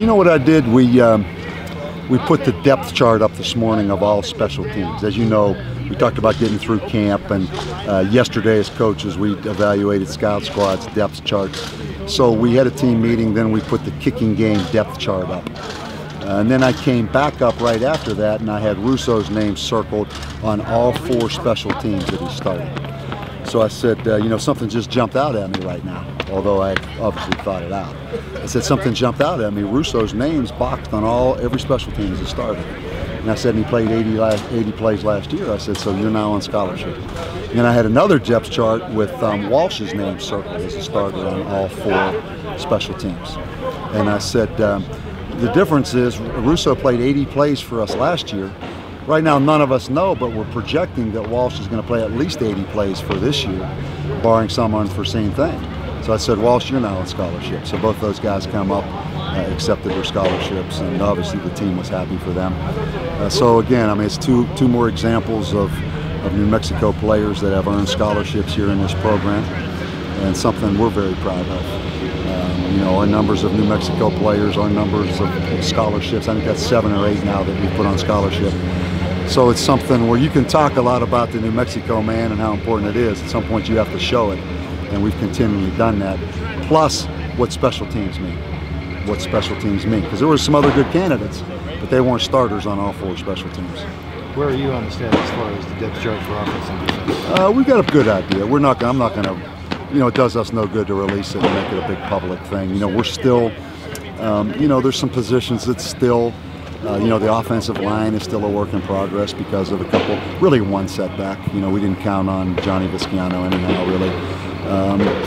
You know what I did? We put the depth chart up this morning of all special teams. As you know, we talked about getting through camp, and yesterday as coaches we evaluated scout squads, depth charts. So we had a team meeting, then we put the kicking game depth chart up. And then I came back up right after that, and I had Russo's name circled on all 4 special teams that he started. So I said, you know, something just jumped out at me right now, although I obviously thought it out. I said, something jumped out at me. Russo's name's boxed on every special team as a starter. And I said, and he played 80 plays last year. I said, so you're now on scholarship. And I had another depth chart with Walsh's name circled as a starter on all 4 special teams. And I said, the difference is Russo played 80 plays for us last year. Right now, none of us know, but we're projecting that Walsh is going to play at least 80 plays for this year, barring some unforeseen thing. So I said, Walsh, you're now on scholarship. So both those guys come up, accepted their scholarships, and obviously the team was happy for them. So again, I mean, it's two more examples of New Mexico players that have earned scholarships here in this program, and something we're very proud of. You know, our numbers of New Mexico players, our numbers of scholarships, I think that's 7 or 8 now that we put on scholarship. So it's something where you can talk a lot about the New Mexico man and how important it is. At some point you have to show it, and we've continually done that. Plus, what special teams mean. What special teams mean. Because there were some other good candidates, but they weren't starters on all 4 special teams. Where are you on the stats as far as the depth chart for offense and defense? We've got a good idea. I'm not going to, you know, it does us no good to release it and make it a big public thing. You know, we're still, you know, there's some positions that still, you know, the offensive line is still a work in progress because of really one setback. You know, we didn't count on Johnny Visciano anyhow, really.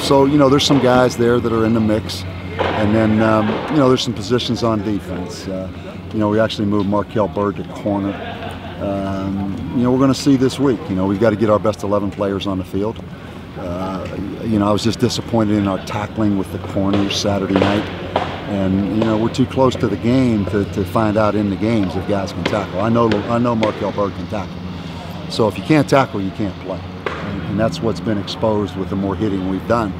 So, you know, there's some guys there that are in the mix. And then, you know, there's some positions on defense. You know, we actually moved Markel Bird to corner. You know, we're going to see this week. You know, we've got to get our best 11 players on the field. You know, I was just disappointed in our tackling with the corners Saturday night. And, you know, we're too close to the game to find out in the games if guys can tackle. I know Markel Bird can tackle. So if you can't tackle, you can't play. And that's what's been exposed with the more hitting we've done.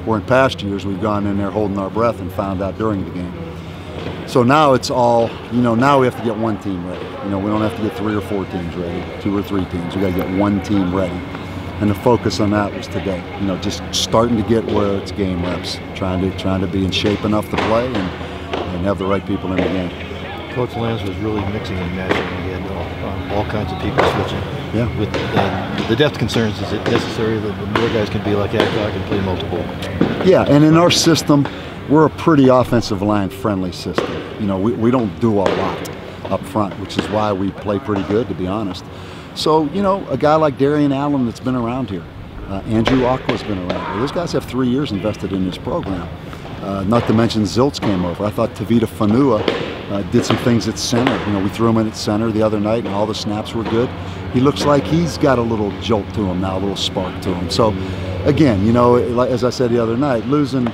Where in past years, we've gone in there holding our breath and found out during the game. So now it's all, you know, now we have to get one team ready. You know, we don't have to get 3 or 4 teams ready, 2 or 3 teams. We got to get one team ready. And the focus on that was today. You know, just starting to get where it's game reps, trying to be in shape enough to play and have the right people in the game. Coach Lanz was really mixing and matching. He had all kinds of people switching. Yeah. With the depth concerns, is it necessary that the more guys can be like Adcock and play multiple? Yeah, and in our system, we're a pretty offensive line friendly system. You know, we don't do a lot up front, which is why we play pretty good, to be honest. So, you know, a guy like Darian Allen that's been around here, Andrew Aqua's been around here. Those guys have 3 years invested in this program. Not to mention Ziltz came over. I thought Tavita Fanua did some things at center. You know, we threw him in at center the other night and all the snaps were good. He looks like he's got a little jolt to him now, a little spark to him. So, again, you know, as I said the other night, losing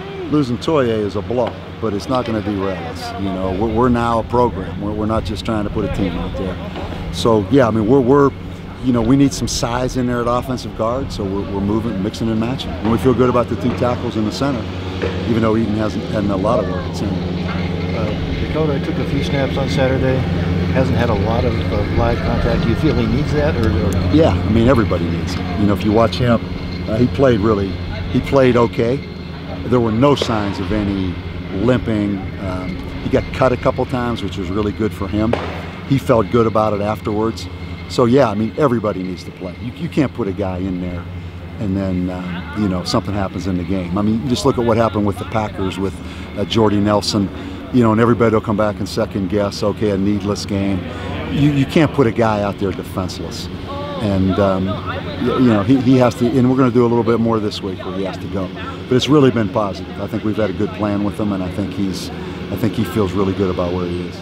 Toye is a blow, but it's not going to derail us. You know, we're now a program. We're not just trying to put a team out there. So, yeah, I mean, you know, we need some size in there at offensive guard, so we're moving, mixing and matching. And we feel good about the 2 tackles in the center, even though Eden hasn't had a lot of work at center. Dakota took a few snaps on Saturday, hasn't had a lot of live contact. Do you feel he needs that? Or? Yeah, I mean, everybody needs it. You know, if you watch him, he played okay. There were no signs of any limping. He got cut a couple times, which was really good for him. He felt good about it afterwards. So, yeah, I mean, everybody needs to play. You can't put a guy in there and then, you know, something happens in the game. I mean, you just look at what happened with the Packers with Jordy Nelson, you know, and everybody will come back and second guess, okay, a needless game. You can't put a guy out there defenseless. And, you know, he has to, and we're going to do a little bit more this week where he has to go. But it's really been positive. I think we've had a good plan with him, and I think he feels really good about where he is.